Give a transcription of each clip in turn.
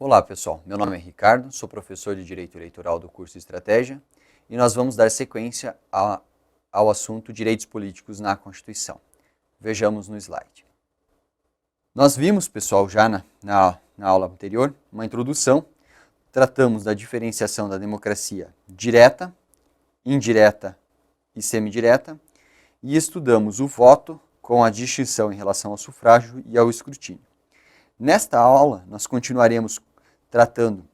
Olá pessoal, meu nome é Ricardo, sou professor de Direito Eleitoral do curso Estratégia e nós vamos dar sequência ao assunto Direitos Políticos na Constituição. Vejamos no slide. Nós vimos, pessoal, já na aula anterior, uma introdução, tratamos da diferenciação da democracia direta, indireta e semidireta e estudamos o voto com a distinção em relação ao sufrágio e ao escrutínio. Nesta aula, nós continuaremos tratando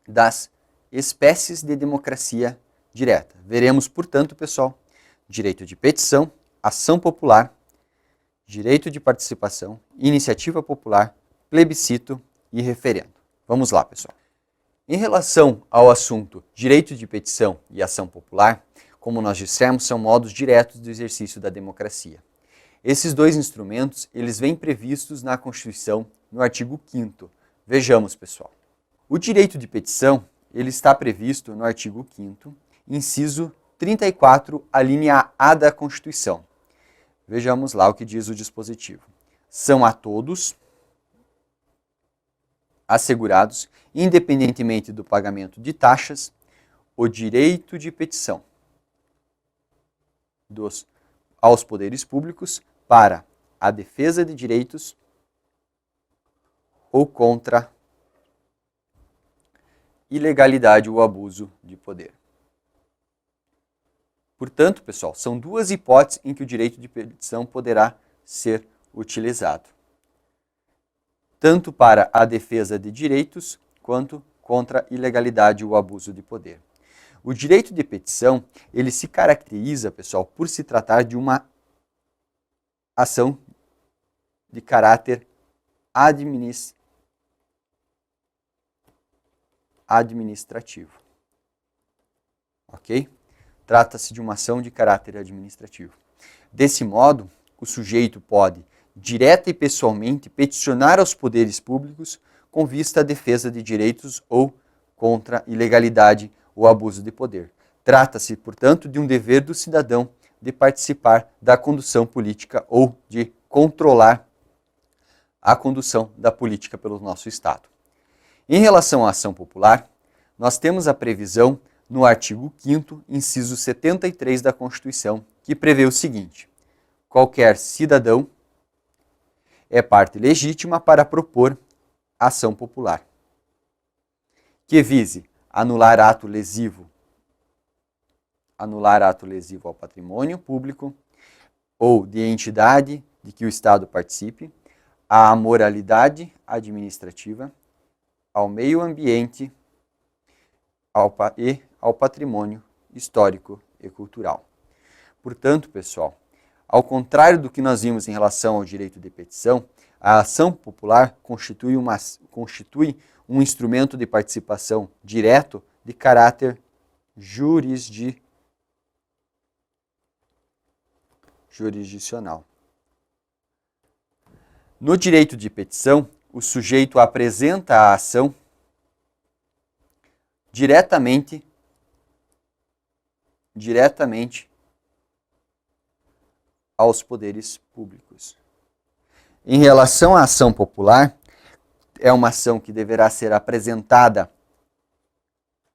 das espécies de democracia direta. Veremos, portanto, pessoal, direito de petição, ação popular, direito de participação, iniciativa popular, plebiscito e referendo. Vamos lá, pessoal. Em relação ao assunto direito de petição e ação popular, como nós dissemos, são modos diretos do exercício da democracia. Esses dois instrumentos, eles vêm previstos na Constituição no artigo 5º. Vejamos, pessoal. O direito de petição, ele está previsto no artigo 5º, inciso 34, a linha A da Constituição. Vejamos lá o que diz o dispositivo. São a todos assegurados, independentemente do pagamento de taxas, o direito de petição aos poderes públicos para a defesa de direitos ou contra ilegalidade ou abuso de poder. Portanto, pessoal, são duas hipóteses em que o direito de petição poderá ser utilizado. Tanto para a defesa de direitos, quanto contra ilegalidade ou abuso de poder. O direito de petição, ele se caracteriza, pessoal, por se tratar de uma ação de caráter administrativo. Ok? Trata-se de uma ação de caráter administrativo. Desse modo, o sujeito pode, direta e pessoalmente, peticionar aos poderes públicos com vista à defesa de direitos ou contra ilegalidade ou abuso de poder. Trata-se, portanto, de um dever do cidadão de participar da condução política ou de controlar a condução da política pelo nosso Estado. Em relação à ação popular, nós temos a previsão no artigo 5º, inciso 73 da Constituição, que prevê o seguinte: qualquer cidadão é parte legítima para propor ação popular, que vise anular ato lesivo ao patrimônio público ou de entidade de que o Estado participe, à moralidade administrativa, ao meio ambiente e ao patrimônio histórico e cultural. Portanto, pessoal, ao contrário do que nós vimos em relação ao direito de petição, a ação popular constitui um instrumento de participação direto de caráter jurisdicional. No direito de petição, o sujeito apresenta a ação diretamente aos poderes públicos. Em relação à ação popular, é uma ação que deverá ser apresentada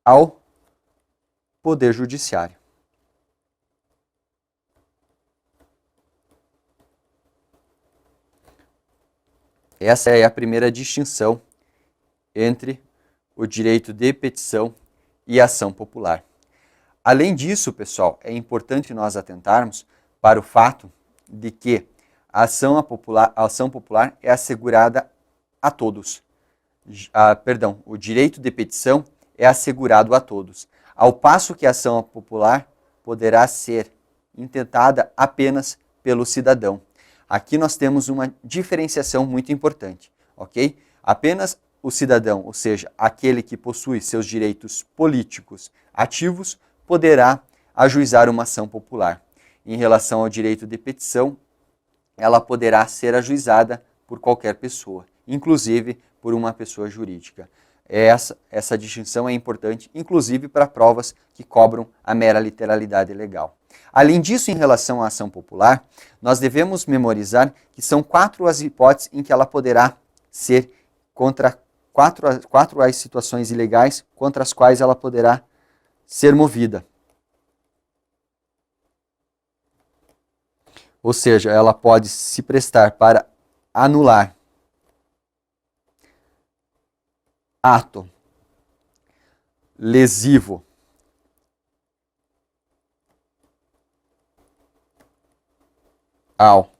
ao Poder Judiciário. Essa é a primeira distinção entre o direito de petição e ação popular. Além disso, pessoal, é importante nós atentarmos para o fato de que a ação popular é assegurada a todos. O direito de petição é assegurado a todos, ao passo que a ação popular poderá ser intentada apenas pelo cidadão. Aqui nós temos uma diferenciação muito importante, ok? Apenas o cidadão, ou seja, aquele que possui seus direitos políticos ativos, poderá ajuizar uma ação popular. Em relação ao direito de petição, ela poderá ser ajuizada por qualquer pessoa, inclusive por uma pessoa jurídica. Essa distinção é importante, inclusive para provas que cobram a mera literalidade legal. Além disso, em relação à ação popular, nós devemos memorizar que são 4 as hipóteses em que ela poderá ser contra quatro as situações ilegais contra as quais ela poderá ser movida. Ou seja, ela pode se prestar para anular ato lesivo ao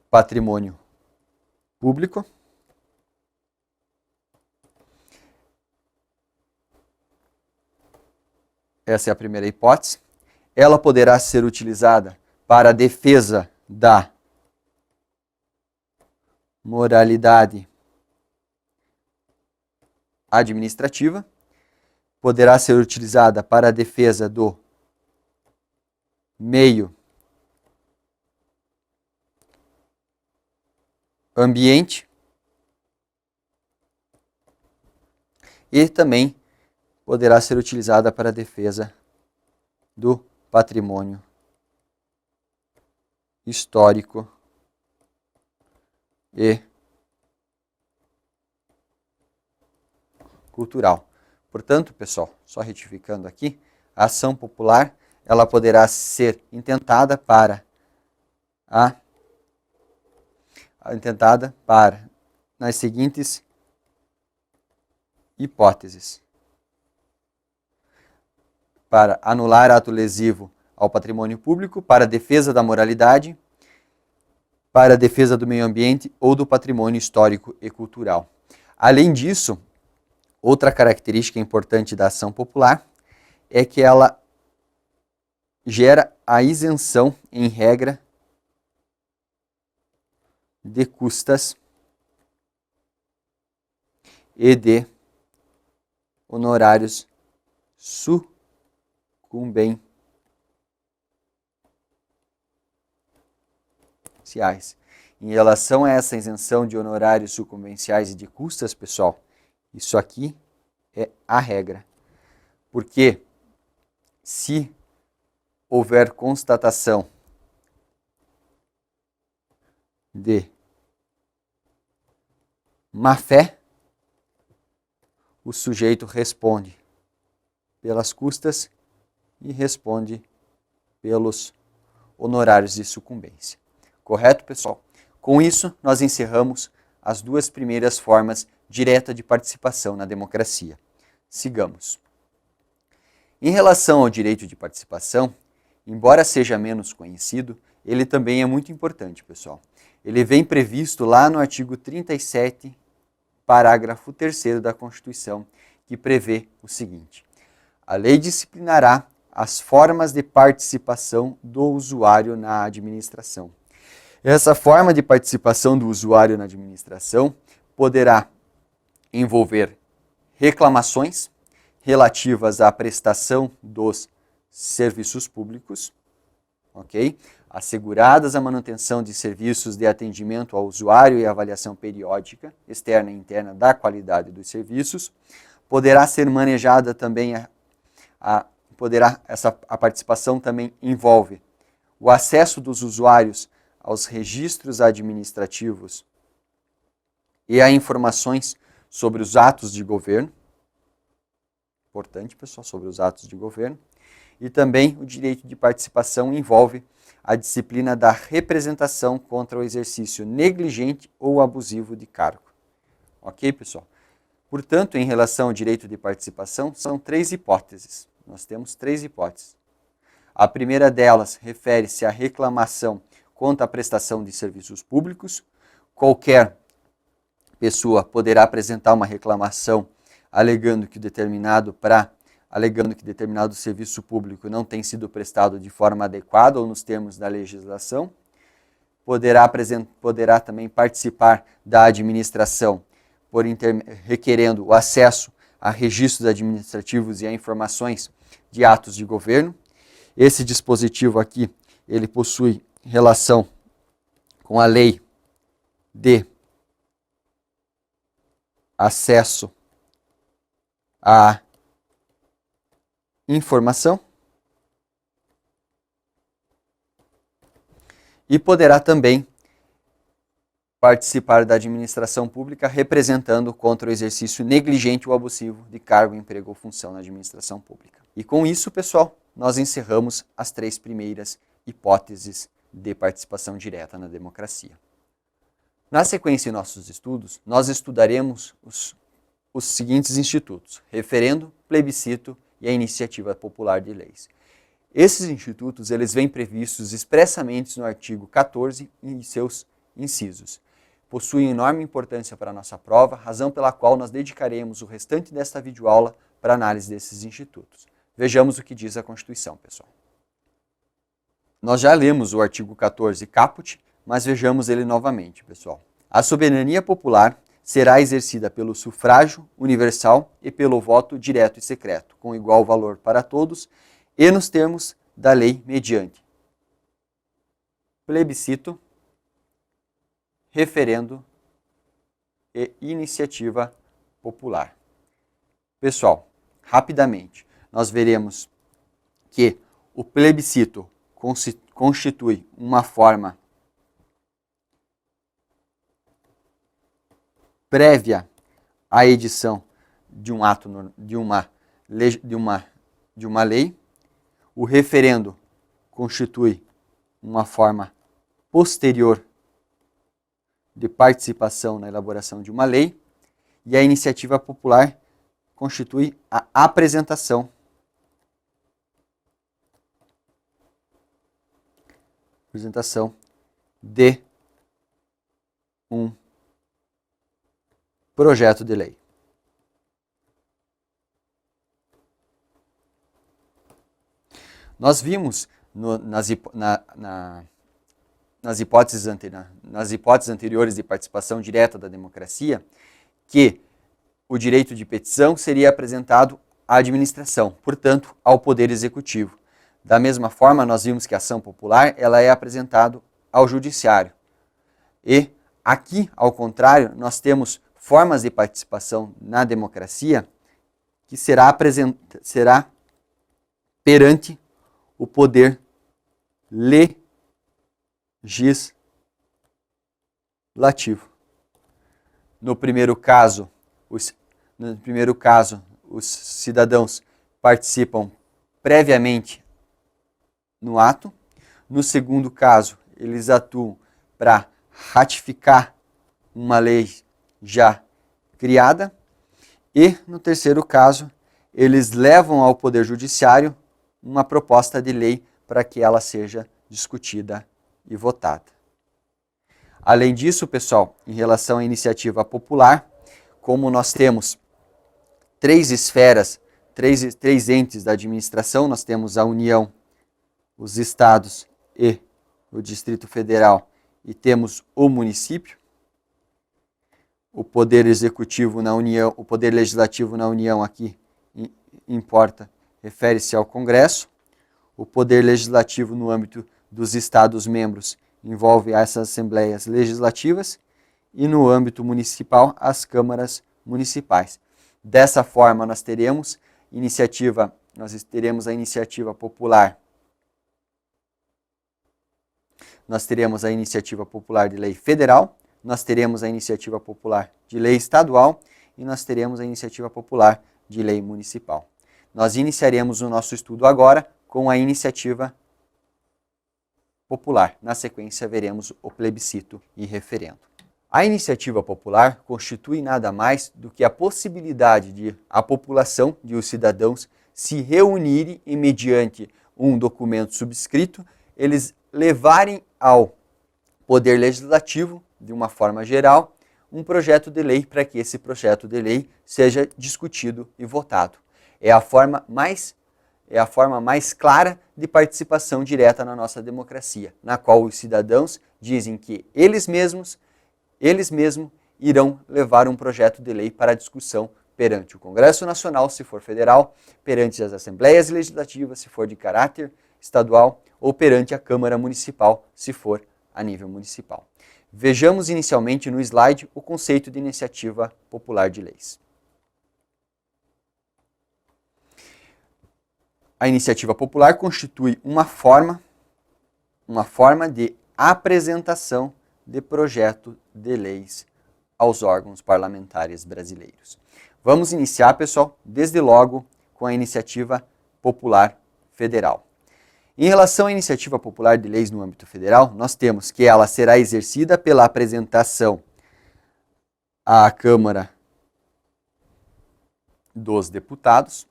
patrimônio público, essa é a primeira hipótese. Ela poderá ser utilizada para a defesa da moralidade administrativa, poderá ser utilizada para a defesa do meio ambiente e também poderá ser utilizada para a defesa do patrimônio histórico e cultural. Portanto, pessoal, só retificando aqui, a ação popular ela poderá ser intentada para nas seguintes hipóteses: para anular ato lesivo ao patrimônio público, para a defesa da moralidade, para a defesa do meio ambiente ou do patrimônio histórico e cultural. Além disso, outra característica importante da ação popular é que ela gera a isenção, em regra, de custas e de honorários sucumbenciais. Em relação a essa isenção de honorários sucumbenciais e de custas, pessoal, isso aqui é a regra. Porque se houver constatação de má-fé, o sujeito responde pelas custas e responde pelos honorários de sucumbência. Correto, pessoal? Com isso, nós encerramos as duas primeiras formas direta de participação na democracia. Sigamos. Em relação ao direito de participação, embora seja menos conhecido, ele também é muito importante, pessoal. Ele vem previsto lá no artigo 37, parágrafo 3º da Constituição, que prevê o seguinte: a lei disciplinará as formas de participação do usuário na administração. Essa forma de participação do usuário na administração poderá envolver reclamações relativas à prestação dos serviços públicos, ok? Asseguradas a manutenção de serviços de atendimento ao usuário e avaliação periódica, externa e interna, da qualidade dos serviços. Poderá ser manejada também a participação também envolve o acesso dos usuários aos registros administrativos e a informações sobre os atos de governo. Importante, pessoal, sobre os atos de governo. E também o direito de participação envolve a disciplina da representação contra o exercício negligente ou abusivo de cargo. Ok, pessoal? Portanto, em relação ao direito de participação, são três hipóteses. Nós temos três hipóteses. A primeira delas refere-se à reclamação contra a prestação de serviços públicos. Qualquer pessoa poderá apresentar uma reclamação alegando que determinado serviço público não tem sido prestado de forma adequada ou nos termos da legislação. Poderá também participar da administração requerendo o acesso a registros administrativos e a informações de atos de governo. Esse dispositivo aqui, ele possui relação com a lei de acesso à informação e poderá também participar da administração pública representando contra o exercício negligente ou abusivo de cargo, emprego ou função na administração pública. E com isso, pessoal, nós encerramos as 3 primeiras hipóteses de participação direta na democracia. Na sequência de nossos estudos, nós estudaremos os seguintes institutos: referendo, plebiscito e a iniciativa popular de leis. Esses institutos eles vêm previstos expressamente no artigo 14 e seus incisos. Possuem enorme importância para a nossa prova, razão pela qual nós dedicaremos o restante desta videoaula para análise desses institutos. Vejamos o que diz a Constituição, pessoal. Nós já lemos o artigo 14 caput, mas vejamos ele novamente, pessoal. A soberania popular será exercida pelo sufrágio universal e pelo voto direto e secreto, com igual valor para todos e nos termos da lei mediante plebiscito, referendo e iniciativa popular. Pessoal, rapidamente, nós veremos que o plebiscito constitui uma forma prévia à edição de um ato de uma lei. O referendo constitui uma forma posterior de participação na elaboração de uma lei, e a iniciativa popular constitui a apresentação de um projeto de lei. Nós vimos nas hipóteses anteriores de participação direta da democracia que o direito de petição seria apresentado à administração, portanto, ao Poder Executivo. Da mesma forma, nós vimos que a ação popular ela é apresentada ao Judiciário. E aqui, ao contrário, nós temos formas de participação na democracia que será perante o Poder Legislativo. No primeiro caso, os cidadãos participam previamente no ato. No segundo caso, eles atuam para ratificar uma lei já criada. E no terceiro caso, eles levam ao Poder Judiciário uma proposta de lei para que ela seja discutida e votada. Além disso, pessoal, em relação à iniciativa popular, como nós temos 3 esferas, 3 entes da administração, nós temos a União, os estados e o Distrito Federal, e temos o município. O poder executivo na União, o poder legislativo na União aqui refere-se ao Congresso. O poder legislativo no âmbito dos estados membros envolve essas assembleias legislativas e no âmbito municipal as câmaras municipais. Dessa forma nós teremos a iniciativa popular. Nós teremos a iniciativa popular de lei federal, nós teremos a iniciativa popular de lei estadual e nós teremos a iniciativa popular de lei municipal. Nós iniciaremos o nosso estudo agora com a iniciativa popular. Na sequência, veremos o plebiscito e referendo. A iniciativa popular constitui nada mais do que a possibilidade de a população, de os cidadãos, se reunirem e, mediante um documento subscrito, eles levarem ao Poder Legislativo, de uma forma geral, um projeto de lei para que esse projeto de lei seja discutido e votado. É a forma mais clara de participação direta na nossa democracia, na qual os cidadãos dizem que eles mesmos irão levar um projeto de lei para discussão perante o Congresso Nacional, se for federal, perante as Assembleias Legislativas, se for de caráter estadual, ou perante a Câmara Municipal, se for a nível municipal. Vejamos inicialmente no slide o conceito de iniciativa popular de leis. A iniciativa popular constitui uma forma de apresentação de projeto de leis aos órgãos parlamentares brasileiros. Vamos iniciar, pessoal, desde logo com a iniciativa popular federal. Em relação à iniciativa popular de leis no âmbito federal, nós temos que ela será exercida pela apresentação à Câmara dos Deputados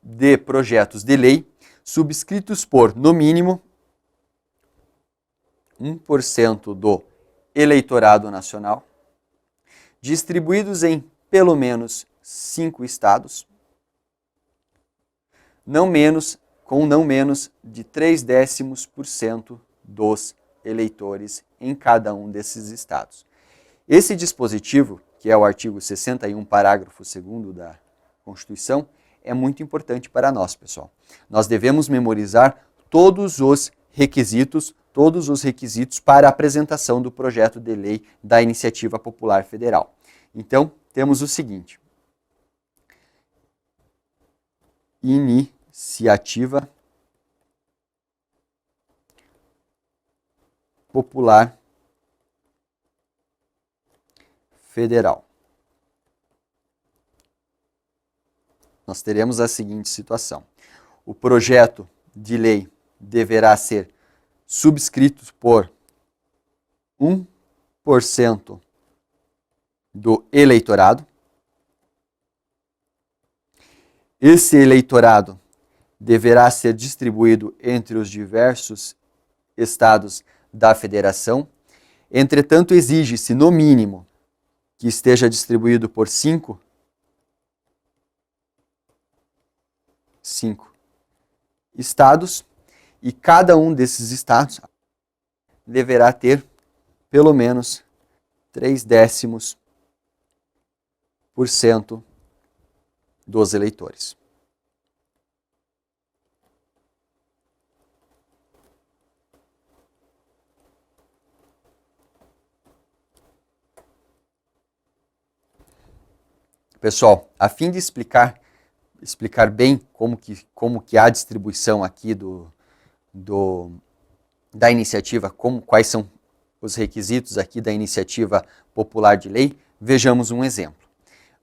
de projetos de lei subscritos por, no mínimo, 1% do eleitorado nacional, distribuídos em pelo menos 5 estados, com não menos de 0,3% dos eleitores em cada um desses estados. Esse dispositivo, que é o artigo 61, parágrafo 2º da Constituição, é muito importante para nós, pessoal. Nós devemos memorizar todos os requisitos para a apresentação do projeto de lei da Iniciativa Popular Federal. Então, temos o seguinte: Iniciativa Popular Federal. Nós teremos a seguinte situação: o projeto de lei deverá ser subscrito por 1% do eleitorado. Esse eleitorado deverá ser distribuído entre os diversos estados da federação. Entretanto, exige-se, no mínimo, que esteja distribuído por 5 estados, e cada um desses estados deverá ter pelo menos 0,3% dos eleitores. Pessoal, a fim de explicar bem como que a distribuição aqui da iniciativa, quais são os requisitos aqui da iniciativa popular de lei, vejamos um exemplo.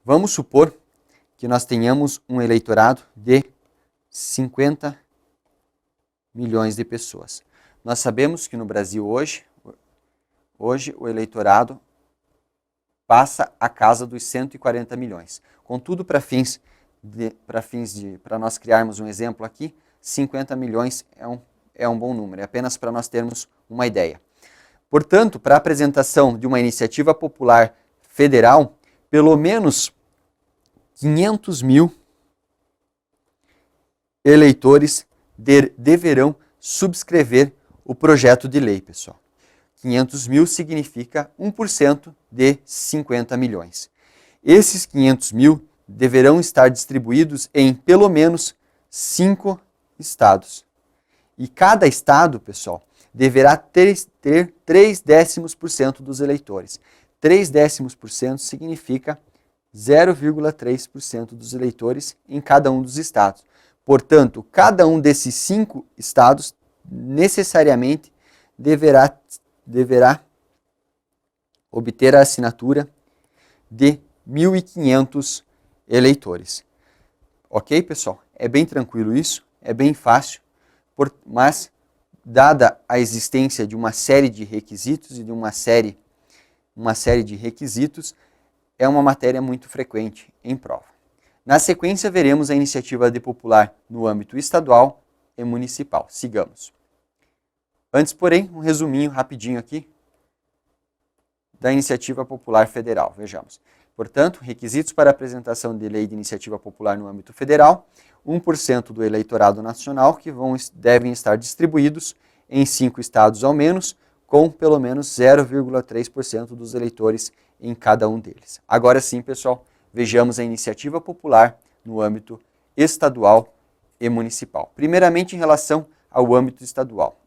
Vamos supor que nós tenhamos um eleitorado de 50 milhões de pessoas. Nós sabemos que no Brasil hoje o eleitorado passa a casa dos 140 milhões. Contudo, para nós criarmos um exemplo aqui, 50 milhões é um bom número, é apenas para nós termos uma ideia. Portanto, para a apresentação de uma iniciativa popular federal, pelo menos 500 mil eleitores deverão subscrever o projeto de lei, pessoal. 500 mil significa 1% de 50 milhões. Esses 500 mil deverão estar distribuídos em pelo menos 5 estados. E cada estado, pessoal, deverá ter 0,3% dos eleitores. 0,3% significa 0,3% dos eleitores em cada um dos estados. Portanto, cada um desses 5 estados necessariamente deverá obter a assinatura de 1.500 eleitores. Ok, pessoal? É bem tranquilo isso, é bem fácil, mas dada a existência de uma série de requisitos e de uma série de requisitos, é uma matéria muito frequente em prova. Na sequência, veremos a iniciativa de popular no âmbito estadual e municipal. Sigamos. Antes, porém, um resuminho rapidinho aqui da iniciativa popular federal. Vejamos. Portanto, requisitos para apresentação de lei de iniciativa popular no âmbito federal: 1% do eleitorado nacional, que devem estar distribuídos em 5 estados ao menos, com pelo menos 0,3% dos eleitores em cada um deles. Agora sim, pessoal, vejamos a iniciativa popular no âmbito estadual e municipal. Primeiramente, em relação ao âmbito estadual.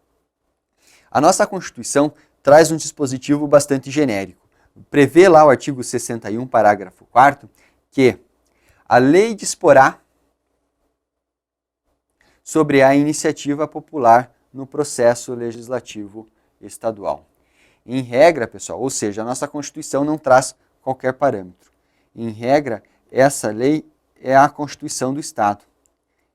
A nossa Constituição traz um dispositivo bastante genérico. Prevê lá o artigo 61, parágrafo 4º, que a lei disporá sobre a iniciativa popular no processo legislativo estadual. Em regra, pessoal, ou seja, a nossa Constituição não traz qualquer parâmetro. Em regra, essa lei é a Constituição do Estado.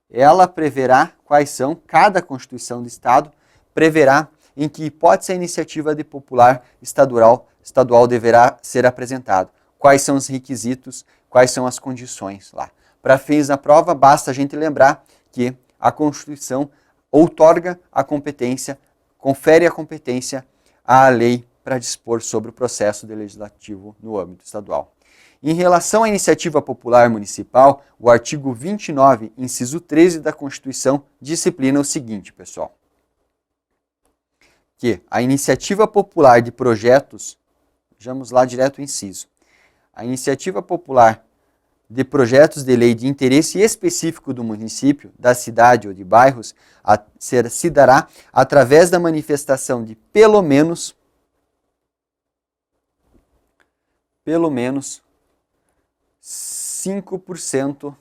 Ela preverá quais são, cada Constituição do Estado preverá em que hipótese a iniciativa de popular estadual deverá ser apresentada. Quais são os requisitos, quais são as condições lá. Para fins da prova, basta a gente lembrar que a Constituição outorga a competência, confere a competência à lei para dispor sobre o processo de legislativo no âmbito estadual. Em relação à iniciativa popular municipal, o artigo 29, inciso 13 da Constituição, disciplina o seguinte, pessoal. Que a iniciativa popular de projetos, vamos lá direto ao inciso, a iniciativa popular de projetos de lei de interesse específico do município, da cidade ou de bairros, se dará através da manifestação de pelo menos 5%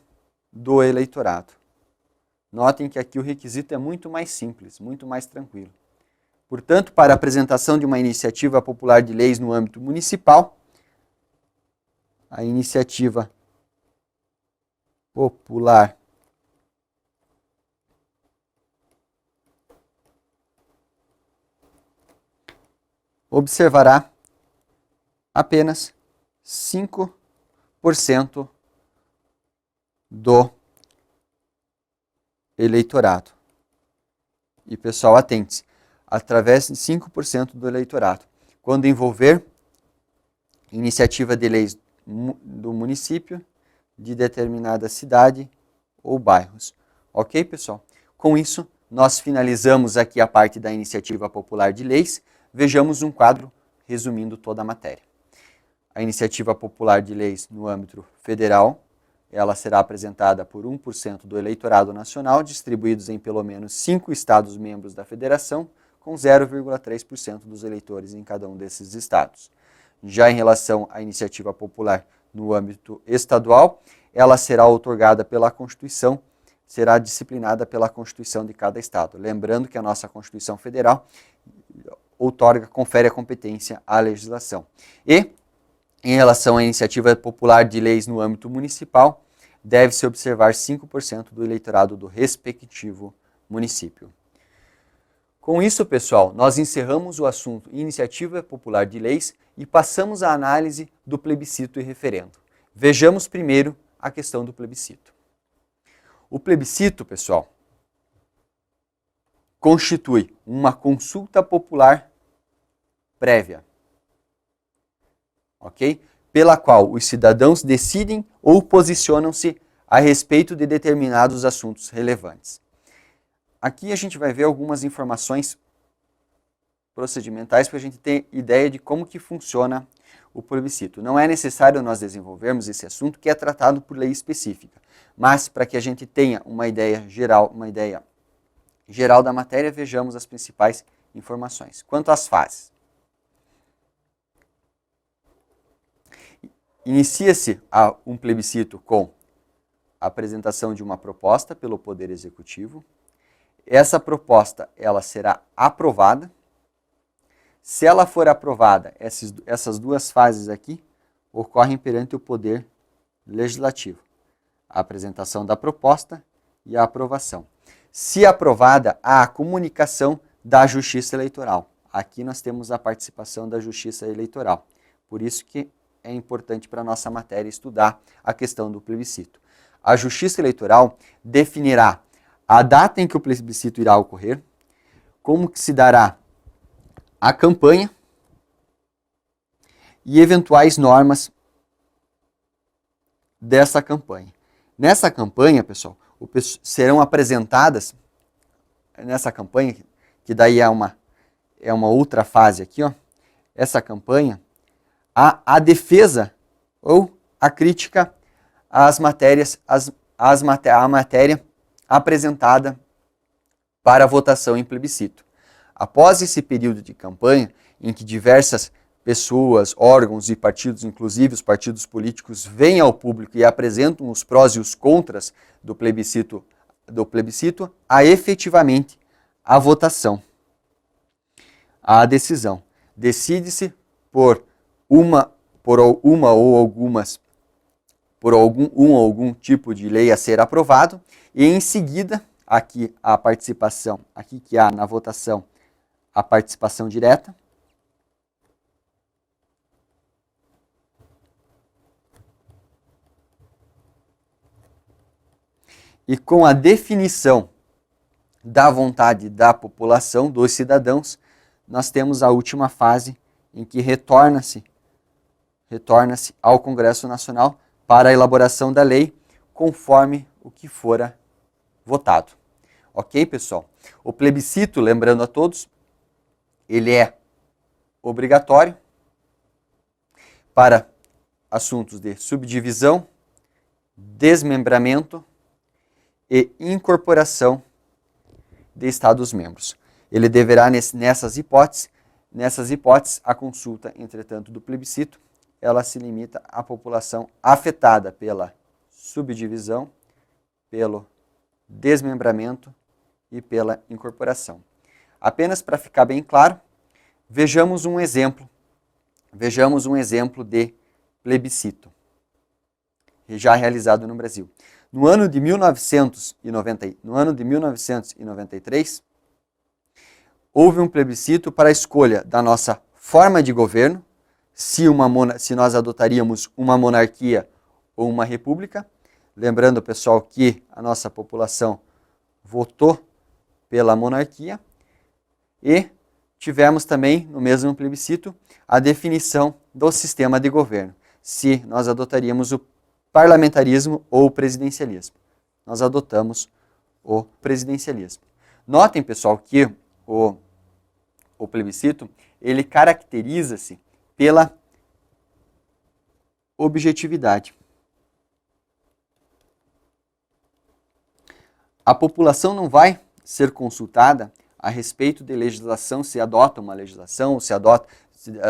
do eleitorado. Notem que aqui o requisito é muito mais simples, muito mais tranquilo. Portanto, para a apresentação de uma iniciativa popular de leis no âmbito municipal, a iniciativa popular observará apenas 5% do eleitorado. E, pessoal, atente-se, através de 5% do eleitorado. Quando envolver iniciativa de leis do município, de determinada cidade ou bairros. Ok, pessoal? Com isso, nós finalizamos aqui a parte da iniciativa popular de leis. Vejamos um quadro resumindo toda a matéria. A iniciativa popular de leis no âmbito federal, ela será apresentada por 1% do eleitorado nacional, distribuídos em pelo menos 5 estados membros da federação, com 0,3% dos eleitores em cada um desses estados. Já em relação à iniciativa popular no âmbito estadual, ela será outorgada pela Constituição, será disciplinada pela Constituição de cada estado. Lembrando que a nossa Constituição Federal outorga, confere a competência à legislação. E, em relação à iniciativa popular de leis no âmbito municipal, deve-se observar 5% do eleitorado do respectivo município. Com isso, pessoal, nós encerramos o assunto Iniciativa Popular de Leis e passamos à análise do plebiscito e referendo. Vejamos primeiro a questão do plebiscito. O plebiscito, pessoal, constitui uma consulta popular prévia, ok? Pela qual os cidadãos decidem ou posicionam-se a respeito de determinados assuntos relevantes. Aqui a gente vai ver algumas informações procedimentais para a gente ter ideia de como que funciona o plebiscito. Não é necessário nós desenvolvermos esse assunto que é tratado por lei específica, mas para que a gente tenha uma ideia geral da matéria, vejamos as principais informações. Quanto às fases. Inicia-se um plebiscito com a apresentação de uma proposta pelo Poder Executivo. Essa proposta ela será aprovada. Se ela for aprovada, essas duas fases aqui ocorrem perante o Poder Legislativo. A apresentação da proposta e a aprovação. Se aprovada, há a comunicação da Justiça Eleitoral. Aqui nós temos a participação da Justiça Eleitoral. Por isso que é importante para a nossa matéria estudar a questão do plebiscito. A Justiça Eleitoral definirá a data em que o plebiscito irá ocorrer, como que se dará a campanha e eventuais normas dessa campanha. Nessa campanha, pessoal, serão apresentadas, nessa campanha, que daí é uma outra fase aqui, ó, essa campanha, a defesa ou a crítica às matérias, a matéria apresentada para votação em plebiscito. Após esse período de campanha, em que diversas pessoas, órgãos e partidos, inclusive os partidos políticos, vêm ao público e apresentam os prós e os contras do plebiscito, há efetivamente a votação, a decisão. decide-se por algum tipo de lei a ser aprovado, e em seguida, aqui a participação, aqui que há na votação a participação direta, e com a definição da vontade da população, dos cidadãos, nós temos a última fase em que retorna-se ao Congresso Nacional para a elaboração da lei, conforme o que fora votado. Ok, pessoal? O plebiscito, lembrando a todos, ele é obrigatório para assuntos de subdivisão, desmembramento e incorporação de Estados-membros. Ele deverá, nessas hipóteses, a consulta, entretanto, do plebiscito, ela se limita à população afetada pela subdivisão, pelo desmembramento e pela incorporação. Apenas para ficar bem claro, vejamos um exemplo de plebiscito já realizado no Brasil. No ano de 1993, houve um plebiscito para a escolha da nossa forma de governo, se nós adotaríamos uma monarquia ou uma república. Lembrando, pessoal, que a nossa população votou pela monarquia, e tivemos também, no mesmo plebiscito, a definição do sistema de governo, se nós adotaríamos o parlamentarismo ou o presidencialismo. Nós adotamos o presidencialismo. Notem, pessoal, que o plebiscito, ele caracteriza-se pela objetividade. A população não vai ser consultada a respeito de legislação, se adota uma legislação, se adota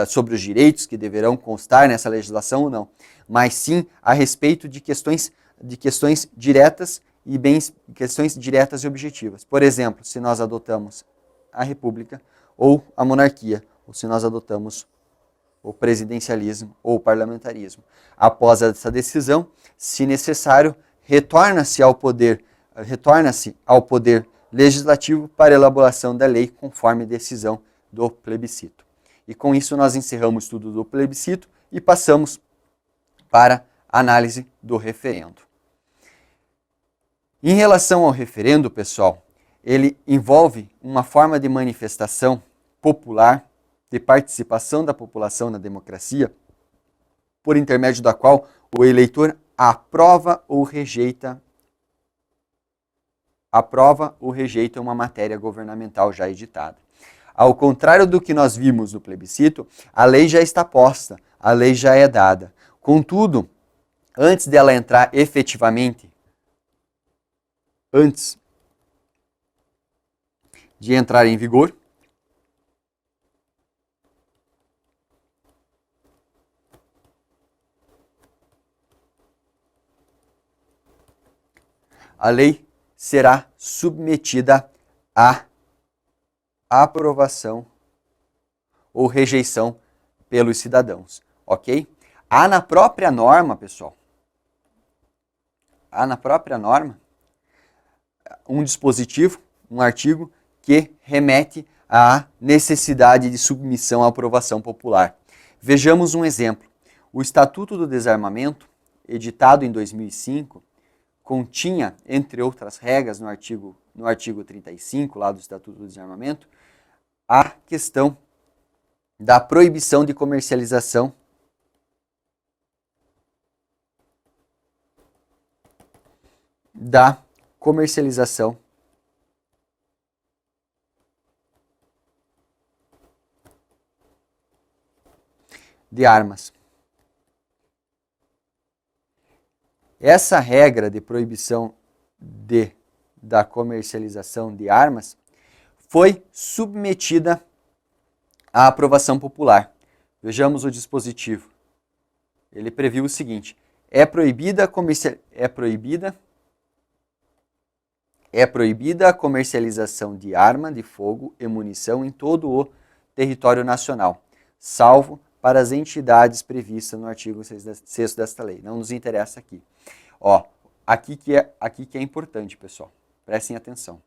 sobre os direitos que deverão constar nessa legislação ou não, mas sim a respeito de questões diretas questões diretas e objetivas. Por exemplo, se nós adotamos a república ou a monarquia, ou se nós adotamos o presidencialismo ou o parlamentarismo. Após essa decisão, se necessário, retorna-se ao poder legislativo para elaboração da lei conforme decisão do plebiscito. E com isso nós encerramos o estudo do plebiscito e passamos para a análise do referendo. Em relação ao referendo, pessoal, ele envolve uma forma de manifestação popular, de participação da população na democracia, por intermédio da qual o eleitor aprova ou rejeita uma matéria governamental já editada. Ao contrário do que nós vimos no plebiscito, a lei já está posta, a lei já é dada. Contudo, antes dela entrar efetivamente, antes de entrar em vigor, a lei será submetida à aprovação ou rejeição pelos cidadãos, ok? Há na própria norma, pessoal, um dispositivo, um artigo que remete à necessidade de submissão à aprovação popular. Vejamos um exemplo. O Estatuto do Desarmamento, editado em 2005, continha, entre outras regras, no artigo 35, lá do Estatuto do Desarmamento, a questão da proibição de comercialização de armas. Essa regra de proibição da comercialização de armas foi submetida à aprovação popular. Vejamos o dispositivo. Ele previu o seguinte: é proibida a comercialização de arma de fogo e munição em todo o território nacional, salvo para as entidades previstas no artigo 6º desta lei. Não nos interessa aqui. Ó, aqui que é importante, pessoal. Prestem atenção.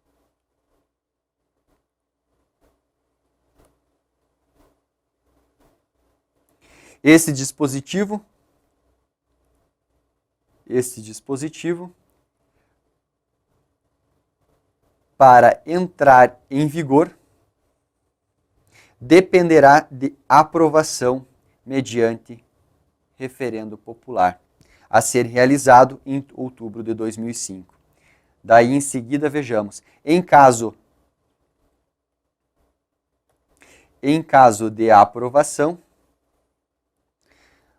Esse dispositivo para entrar em vigor dependerá de aprovação mediante referendo popular, a ser realizado em outubro de 2005. Daí, em seguida, vejamos, em caso de aprovação,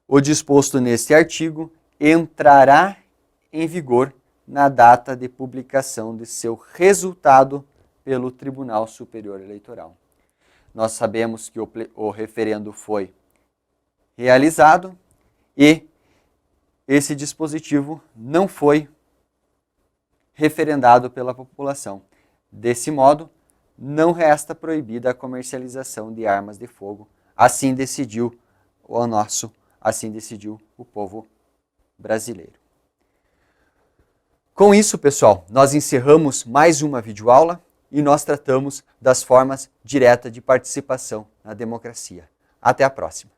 o disposto neste artigo entrará em vigor na data de publicação de seu resultado pelo Tribunal Superior Eleitoral. Nós sabemos que o referendo foi realizado e esse dispositivo não foi referendado pela população. Desse modo, não resta proibida a comercialização de armas de fogo. Assim decidiu o povo brasileiro. Com isso, pessoal, nós encerramos mais uma videoaula e nós tratamos das formas diretas de participação na democracia. Até a próxima!